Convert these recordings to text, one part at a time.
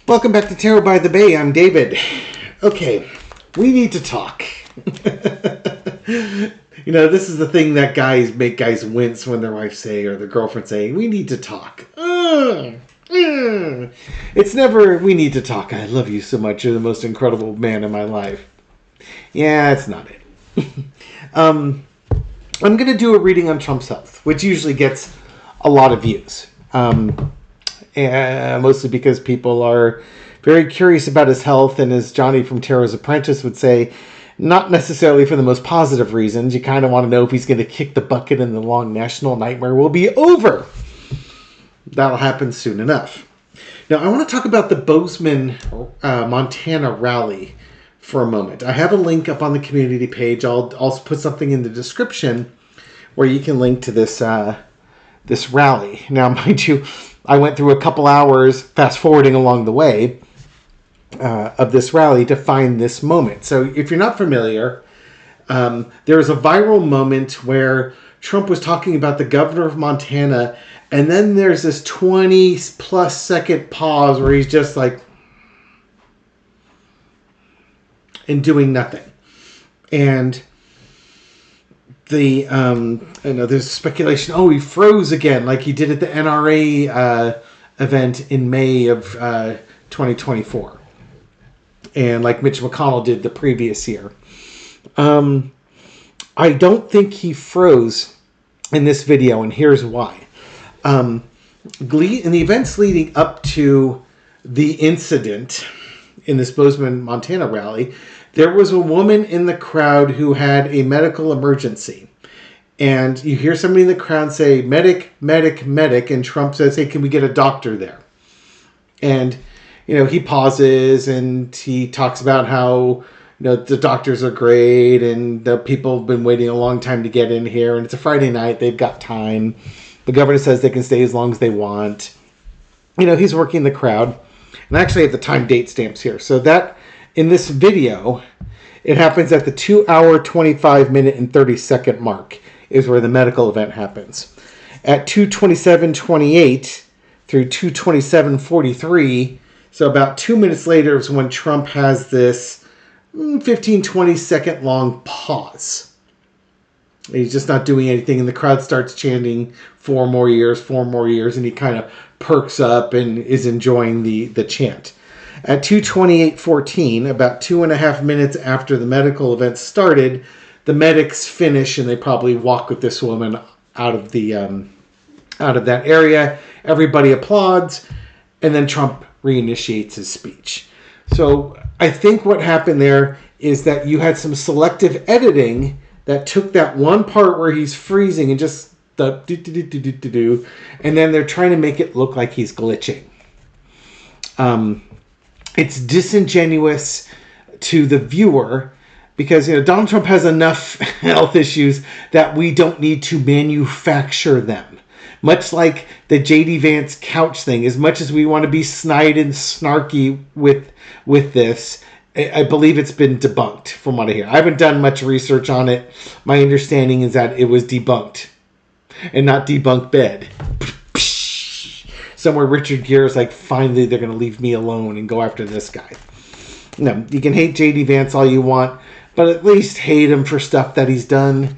Welcome back to Tarot by the Bay. I'm David. Okay, we need to talk. This is the thing that make guys wince when their wife say or their girlfriend say, we need to talk. It's never, we need to talk. I love you so much. You're the most incredible man in my life. Yeah, it's not it. I'm going to do a reading on Trump's health, which usually gets a lot of views. And mostly because people are very curious about his health, and as Johnny from Tarot's Apprentice would say, not necessarily for the most positive reasons. You kind of want to know if he's going to kick the bucket and the long national nightmare will be over. That'll happen soon enough. Now, I want to talk about the Bozeman, Montana rally for a moment. I have a link up on the community page. I'll also put something in the description where you can link to this rally. Now, mind you, I went through a couple hours fast-forwarding along the way of this rally to find this moment. So if you're not familiar, there's a viral moment where Trump was talking about the governor of Montana, and then there's this 20-plus second pause where he's just like, and doing nothing. And there's speculation, he froze again, like he did at the NRA event in May of 2024. And like Mitch McConnell did the previous year. I don't think he froze in this video, and here's why. In the events leading up to the incident in this Bozeman, Montana rally, there was a woman in the crowd who had a medical emergency. And you hear somebody in the crowd say, medic, medic, medic. And Trump says, hey, can we get a doctor there? And, he pauses and he talks about how, the doctors are great and the people have been waiting a long time to get in here. And it's a Friday night. They've got time. The governor says they can stay as long as they want. He's working the crowd. And I actually have the time date stamps here. So that, in this video, it happens at the 2 hour, 25 minute, and 30 second mark is where the medical event happens. At 2:27:28 through 2:27:43, so about 2 minutes later is when Trump has this 15, 20 second long pause. He's just not doing anything, and the crowd starts chanting 4 more years, and he kind of perks up and is enjoying the chant. At 2:28:14, about 2.5 minutes after the medical event started, the medics finish and they probably walk with this woman out of that area. Everybody applauds, and then Trump reinitiates his speech. So I think what happened there is that you had some selective editing that took that one part where he's freezing and just the do, and then they're trying to make it look like he's glitching. It's disingenuous to the viewer because Donald Trump has enough health issues that we don't need to manufacture them. Much like the J.D. Vance couch thing, as much as we want to be snide and snarky with this, I believe it's been debunked from what I hear. I haven't done much research on it. My understanding is that it was debunked and not debunked bed. Somewhere Richard Gere is like, finally they're going to leave me alone and go after this guy. No, you can hate J.D. Vance all you want, but at least hate him for stuff that he's done.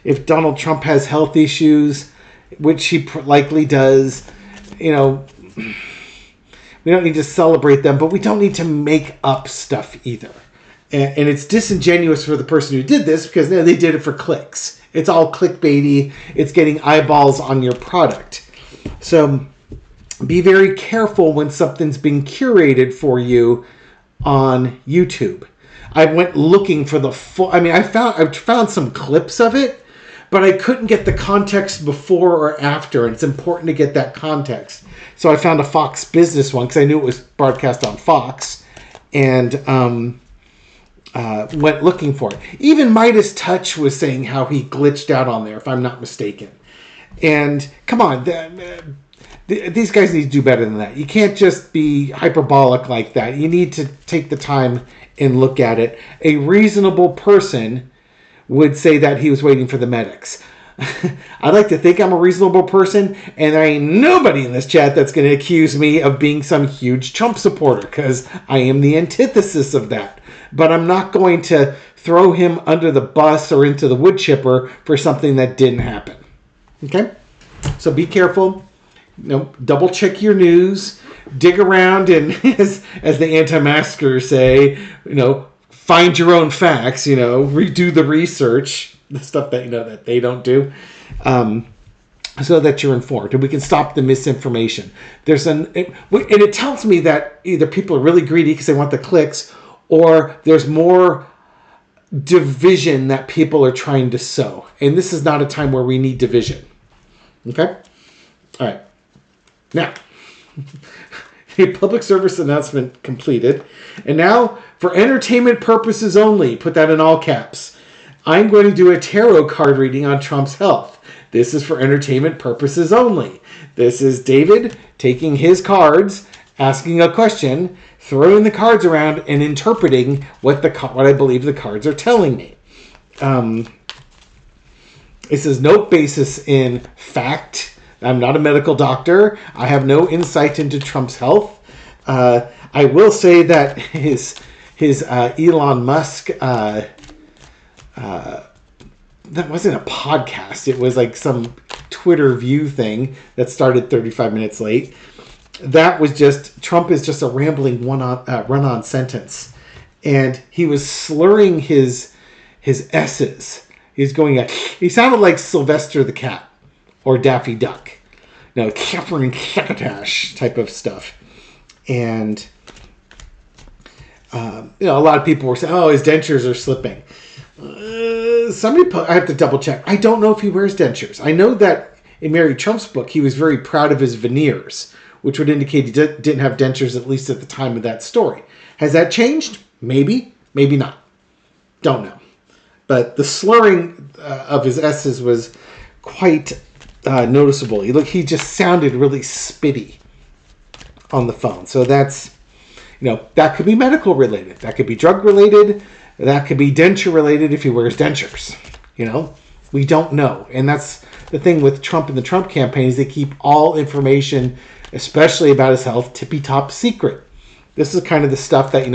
If Donald Trump has health issues, which he likely does, we don't need to celebrate them, but we don't need to make up stuff either. And it's disingenuous for the person who did this because they did it for clicks. It's all clickbaity. It's getting eyeballs on your product. So be very careful when something's being curated for you on YouTube. I went looking for the full. I found some clips of it, but I couldn't get the context before or after, and it's important to get that context. So I found a Fox Business one because I knew it was broadcast on Fox, and went looking for it. Even Midas Touch was saying how he glitched out on there, if I'm not mistaken. And come on, these guys need to do better than that. You can't just be hyperbolic like that. You need to take the time and look at it. A reasonable person would say that he was waiting for the medics. I like to think I'm a reasonable person, and there ain't nobody in this chat that's going to accuse me of being some huge Trump supporter, because I am the antithesis of that. But I'm not going to throw him under the bus or into the wood chipper for something that didn't happen. Okay? So be careful. Double check your news. Dig around and, as the anti-maskers say, find your own facts. Redo the research, the stuff that that they don't do, so that you're informed and we can stop the misinformation. And it tells me that either people are really greedy because they want the clicks, or there's more division that people are trying to sow. And this is not a time where we need division. Okay? All right. Now, the public service announcement completed. And now, for entertainment purposes only, put that in all caps, I'm going to do a tarot card reading on Trump's health. This is for entertainment purposes only. This is David taking his cards, asking a question, throwing the cards around, and interpreting what I believe the cards are telling me. It says no basis in fact. I'm not a medical doctor. I have no insight into Trump's health. I will say that his Elon Musk, that wasn't a podcast. It was like some Twitter view thing that started 35 minutes late. That was just, Trump is just a rambling run-on sentence. And he was slurring his S's. He sounded like Sylvester the Cat. Or Daffy Duck. Catherine Succotash type of stuff. And, a lot of people were saying, oh, his dentures are slipping. I have to double check. I don't know if he wears dentures. I know that in Mary Trump's book, he was very proud of his veneers, which would indicate he didn't have dentures, at least at the time of that story. Has that changed? Maybe. Maybe not. Don't know. But the slurring of his S's was quite noticeable. He just sounded really spitty on the phone. So that's, that could be medical related. That could be drug related. That could be denture related if he wears dentures. We don't know. And that's the thing with Trump and the Trump campaign, is they keep all information, especially about his health, tippy-top secret. This is kind of the stuff that,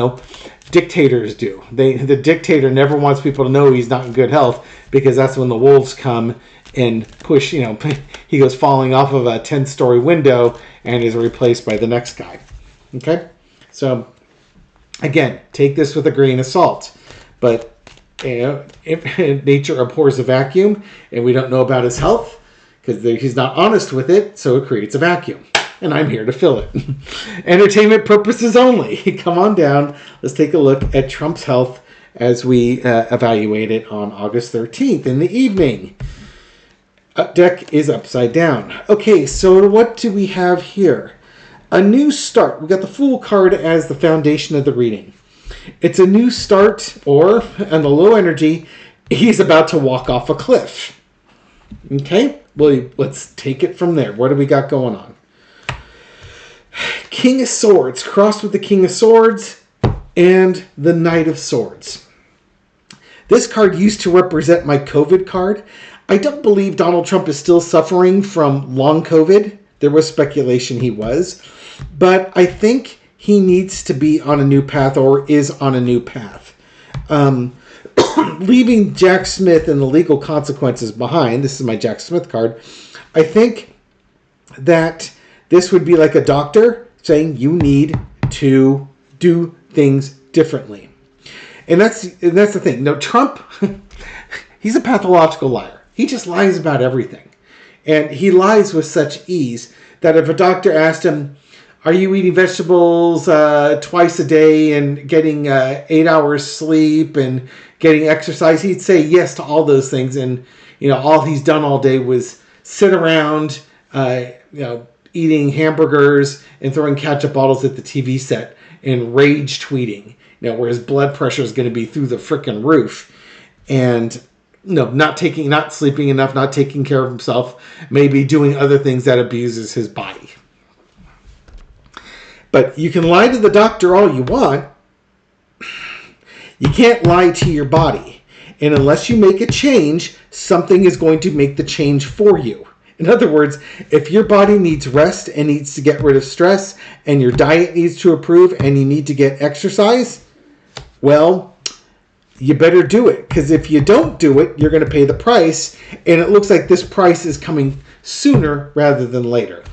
dictators do. The dictator never wants people to know he's not in good health, because that's when the wolves come and push, he goes falling off of a 10-story window and is replaced by the next guy. Okay? So, again, take this with a grain of salt. But, if nature abhors a vacuum, and we don't know about his health, because he's not honest with it, so it creates a vacuum. And I'm here to fill it. Entertainment purposes only. Come on down. Let's take a look at Trump's health as we evaluate it on August 13th in the evening. Deck is upside down. Okay, so what do we have here? A new start. We got the Fool card as the foundation of the reading. It's a new start, or, on the low energy, he's about to walk off a cliff. Okay, well, let's take it from there. What do we got going on? King of Swords, crossed with the King of Swords and the Knight of Swords. This card used to represent my COVID card. I don't believe Donald Trump is still suffering from long COVID. There was speculation he was. But I think he needs to be on a new path, or is on a new path. Leaving Jack Smith and the legal consequences behind, this is my Jack Smith card, I think that this would be like a doctor saying you need to do things differently. And that's the thing. No, Trump, he's a pathological liar. He just lies about everything. And he lies with such ease that if a doctor asked him, are you eating vegetables twice a day and getting 8 hours sleep and getting exercise, he'd say yes to all those things. And, all he's done all day was sit around, eating hamburgers and throwing ketchup bottles at the TV set and rage tweeting, where his blood pressure is going to be through the frickin' roof. And, not sleeping enough, not taking care of himself, maybe doing other things that abuses his body. But you can lie to the doctor all you want. You can't lie to your body. And unless you make a change, something is going to make the change for you. In other words, if your body needs rest and needs to get rid of stress, and your diet needs to improve, and you need to get exercise, well, you better do it. Because if you don't do it, you're going to pay the price. And it looks like this price is coming sooner rather than later.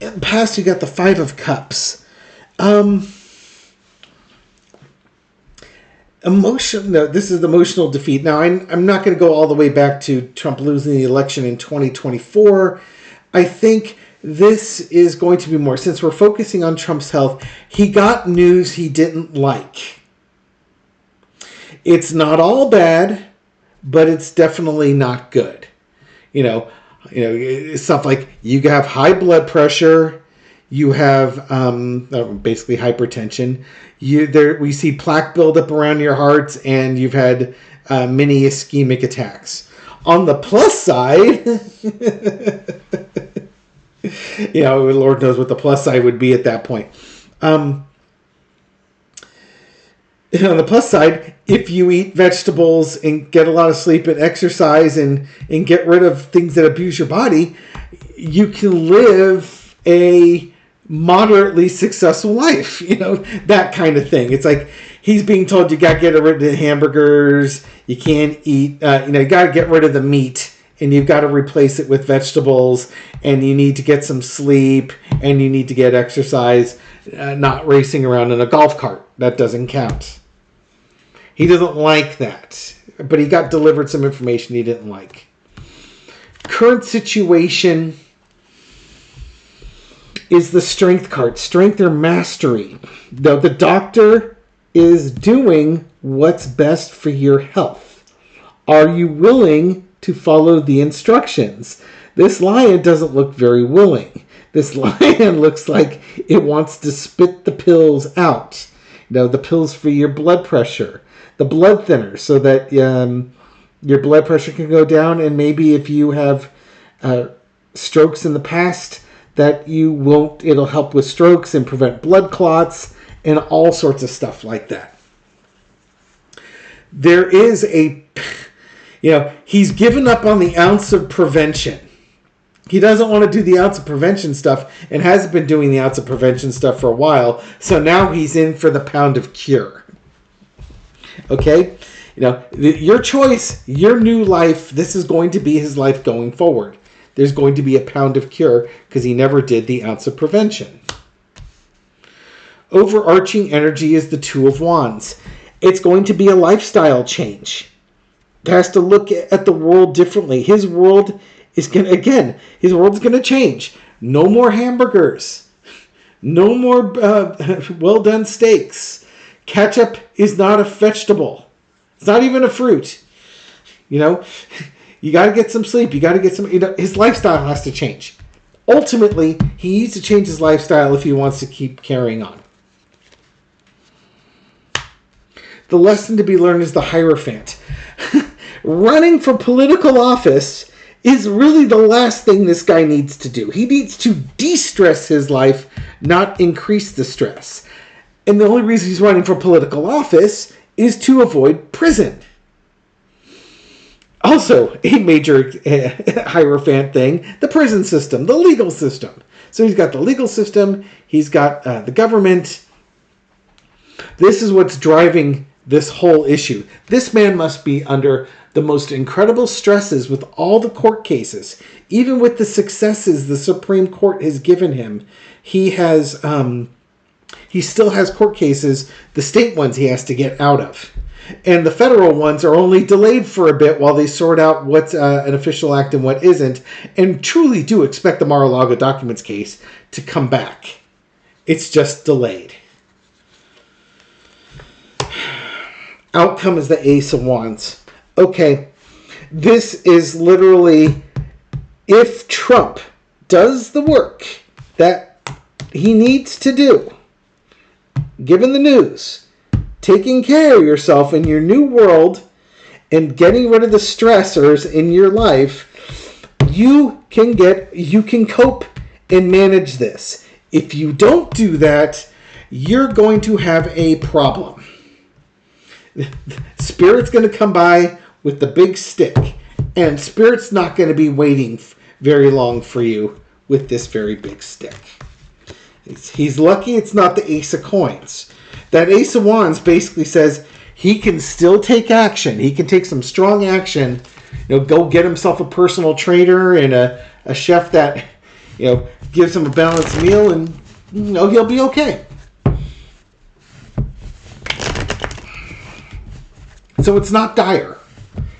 In the past, you got the Five of Cups. This is emotional defeat. Now, I'm not going to go all the way back to Trump losing the election in 2024. I think this is going to be more, since we're focusing on Trump's health, he got news he didn't like. It's not all bad, but it's definitely not good. Stuff like you have high blood pressure, you have basically hypertension. We see plaque buildup around your heart, and you've had many ischemic attacks. On the plus side, Lord knows what the plus side would be at that point. On the plus side, if you eat vegetables and get a lot of sleep and exercise and get rid of things that abuse your body, you can live a moderately successful life, that kind of thing. It's like he's being told you got to get rid of the hamburgers, you can't eat, you got to get rid of the meat, and you've got to replace it with vegetables, and you need to get some sleep, and you need to get exercise, not racing around in a golf cart. That doesn't count. He doesn't like that, but he got delivered some information he didn't like. Current situation is the strength card, strength or mastery. Now, the doctor is doing what's best for your health. Are you willing to follow the instructions? This lion doesn't look very willing. This lion looks like it wants to spit the pills out. The pills for your blood pressure, the blood thinner, so that your blood pressure can go down, and maybe if you have strokes in the past, that it'll help with strokes and prevent blood clots and all sorts of stuff like that. There is he's given up on the ounce of prevention. He doesn't want to do the ounce of prevention stuff and hasn't been doing the ounce of prevention stuff for a while. So now he's in for the pound of cure. Okay? Your choice, your new life, this is going to be his life going forward. There's going to be a pound of cure because he never did the ounce of prevention. Overarching energy is the Two of Wands. It's going to be a lifestyle change. He has to look at the world differently. His world is going to change. No more hamburgers. No more well-done steaks. Ketchup is not a vegetable. It's not even a fruit. You got to get some sleep. You got to get some, his lifestyle has to change. Ultimately, he needs to change his lifestyle if he wants to keep carrying on. The lesson to be learned is the Hierophant. Running for political office is really the last thing this guy needs to do. He needs to de-stress his life, not increase the stress. And the only reason he's running for political office is to avoid prison. Also, a major Hierophant thing, the prison system, the legal system. So he's got the legal system, he's got the government. This is what's driving this whole issue. This man must be under the most incredible stresses with all the court cases. Even with the successes the Supreme Court has given him, he still has court cases, the state ones he has to get out of. And the federal ones are only delayed for a bit while they sort out what's an official act and what isn't, and truly do expect the Mar-a-Lago documents case to come back. It's just delayed. Outcome is the Ace of Wands. Okay, this is literally, if Trump does the work that he needs to do, given the news, taking care of yourself in your new world and getting rid of the stressors in your life, you can cope and manage this. If you don't do that, you're going to have a problem. Spirit's going to come by with the big stick, and Spirit's not going to be waiting very long for you with this very big stick. He's lucky it's not the Ace of Coins. That Ace of Wands basically says he can still take action. He can take some strong action. Go get himself a personal trainer and a chef that, gives him a balanced meal, and he'll be okay. So it's not dire.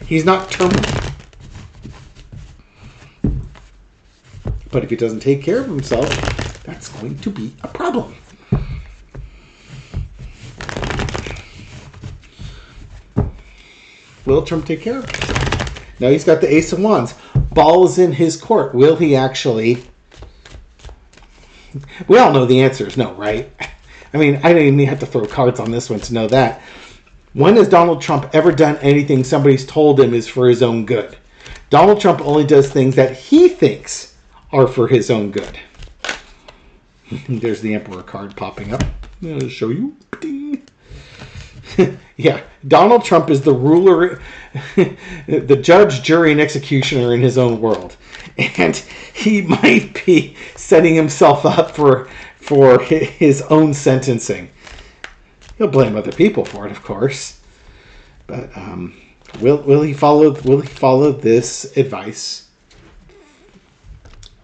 He's not terminal. But if he doesn't take care of himself, that's going to be a problem. Will Trump take care of himself? Now he's got the Ace of Wands. Ball is in his court. Will he actually? We all know the answer is no, right? I mean, I don't even have to throw cards on this one to know that. When has Donald Trump ever done anything somebody's told him is for his own good? Donald Trump only does things that he thinks are for his own good. There's the Emperor card popping up. I'll show you. Ding. Yeah, Donald Trump is the ruler, the judge, jury, and executioner in his own world. And he might be setting himself up for his own sentencing. He'll blame other people for it, of course. But will he follow this advice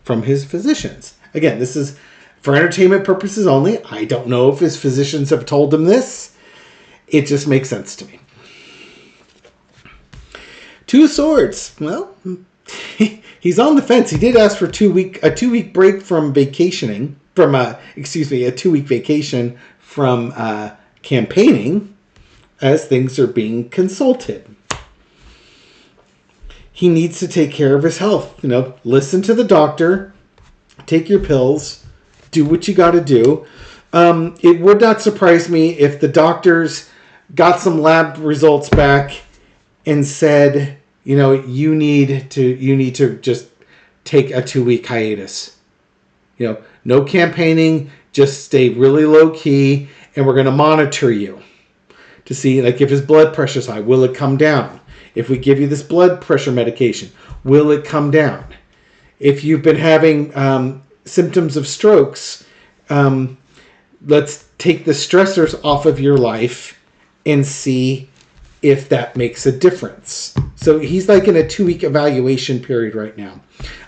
from his physicians? Again, this is for entertainment purposes only. I don't know if his physicians have told him this. It just makes sense to me. Two of Swords. Well, he's on the fence. He did ask for a 2-week break from vacationing. A 2-week vacation from campaigning, as things are being consulted. He needs to take care of his health. Listen to the doctor. Take your pills. Do what you got to do. It would not surprise me if the doctors got some lab results back and said, you need to just take a 2-week hiatus. No campaigning, just stay really low key, and we're going to monitor you to see, like, if his blood pressure's high, will it come down? If we give you this blood pressure medication, will it come down? If you've been having symptoms of strokes, let's take the stressors off of your life and see if that makes a difference. So he's like in a 2-week evaluation period right now.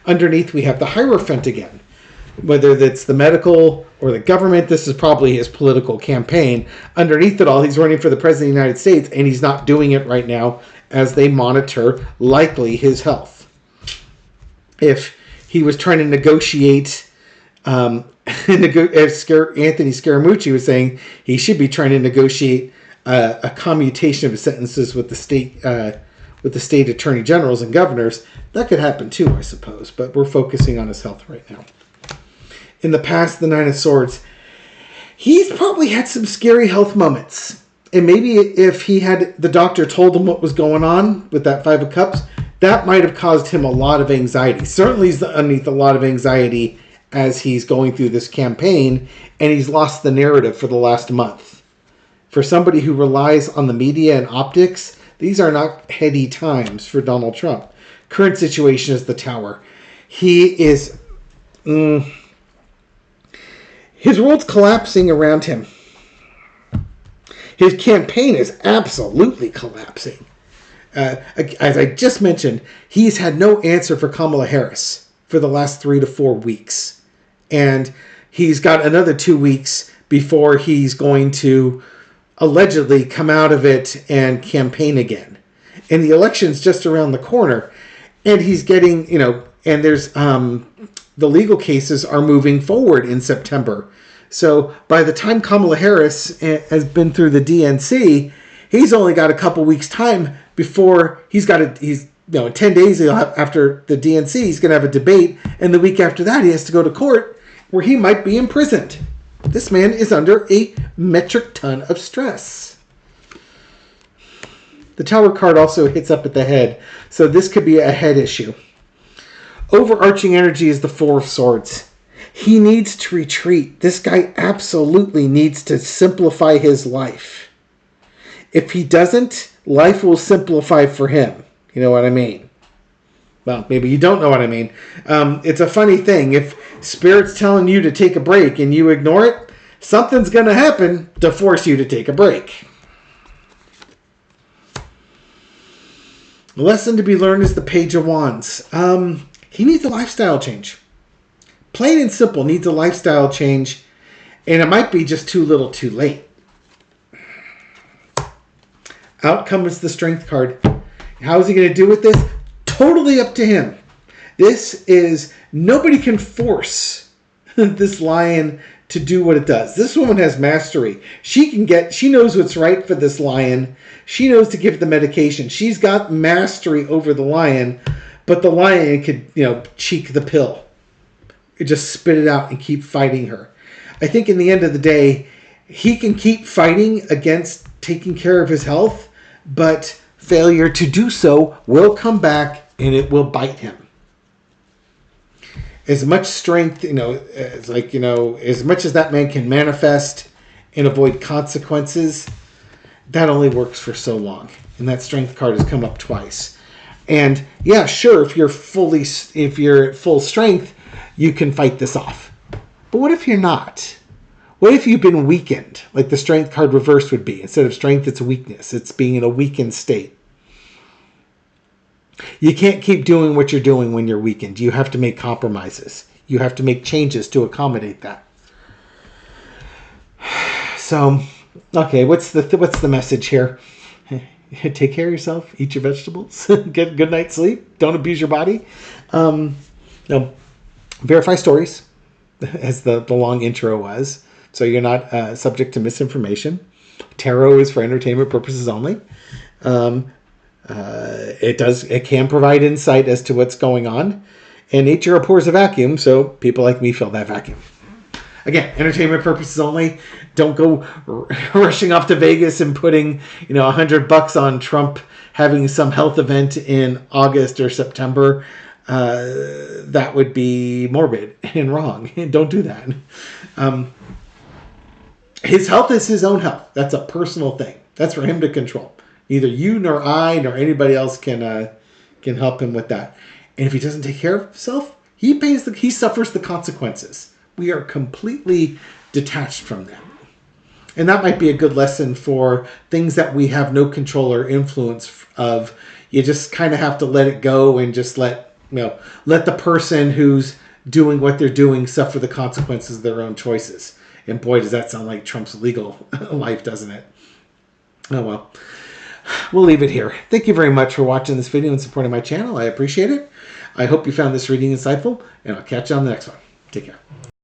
Underneath, we have the Hierophant again. Whether that's the medical or the government, this is probably his political campaign. Underneath it all, he's running for the President of the United States, and he's not doing it right now as they monitor, likely, his health. If he was trying to negotiate, as Anthony Scaramucci was saying, he should be trying to negotiate a commutation of his sentences with the state attorney generals and governors. That could happen too, I suppose, but we're focusing on his health right now. In the past, the Nine of Swords, he's probably had some scary health moments. And maybe if he had the doctor told him what was going on with that Five of Cups, that might have caused him a lot of anxiety. Certainly he's underneath a lot of anxiety as he's going through this campaign, and he's lost the narrative for the last month. For somebody who relies on the media and optics, these are not heady times for Donald Trump. Current situation is the Tower. He is... his world's collapsing around him. His campaign is absolutely collapsing. As I just mentioned, he's had no answer for Kamala Harris for the last 3 to 4 weeks. And he's got another 2 weeks before he's going to allegedly come out of it and campaign again. And the election's just around the corner. And he's getting, and there's the legal cases are moving forward in September. So by the time Kamala Harris has been through the DNC, he's only got a couple weeks time before in 10 days after the DNC, he's going to have a debate. And the week after that, he has to go to court where he might be imprisoned. This man is under a metric ton of stress. The Tower card also hits up at the head. So this could be a head issue. Overarching energy is the Four of Swords. He needs to retreat. This guy absolutely needs to simplify his life. If he doesn't, life will simplify for him. You know what I mean? Well, maybe you don't know what I mean. It's a funny thing. If Spirit's telling you to take a break and you ignore it, something's going to happen to force you to take a break. The lesson to be learned is the Page of Wands. He needs a lifestyle change. Plain and simple, needs a lifestyle change. And it might be just too little too late. Out comes the Strength card. How is he going to do with this? Totally up to him. This is, nobody can force this lion to do what it does. This woman has mastery. She knows what's right for this lion. She knows to give the medication. She's got mastery over the lion, but the lion could, cheek the pill. It just spit it out and keep fighting her. I think in the end of the day, he can keep fighting against taking care of his health, but failure to do so will come back and it will bite him. As much strength, as much as that man can manifest and avoid consequences, that only works for so long. And that Strength card has come up twice. And yeah, sure, if you're at full strength, you can fight this off. But what if you're not? What if you've been weakened, like the Strength card reverse would be? Instead of strength, it's weakness. It's being in a weakened state. You can't keep doing what you're doing when you're weakened. You have to make compromises. You have to make changes to accommodate that. So, okay, what's the message here? Take care of yourself. Eat your vegetables. Get a good night's sleep. Don't abuse your body. Verify stories, as the long intro was, so you're not subject to misinformation. Tarot is for entertainment purposes only. It can provide insight as to what's going on, and nature abhors a vacuum, so people like me fill that vacuum. Again, entertainment purposes only. Don't go rushing off to Vegas and putting $100 on Trump having some health event in August or September. That would be morbid and wrong. Don't do that. His health is his own health. That's a personal thing. That's for him to control. Neither you nor I nor anybody else can help him with that. And if he doesn't take care of himself, he suffers the consequences. We are completely detached from them. And that might be a good lesson for things that we have no control or influence of. You just kind of have to let it go and just let the person who's doing what they're doing suffer the consequences of their own choices. And boy, does that sound like Trump's legal life, doesn't it? Oh, well. We'll leave it here. Thank you very much for watching this video and supporting my channel. I appreciate it. I hope you found this reading insightful, and I'll catch you on the next one. Take care.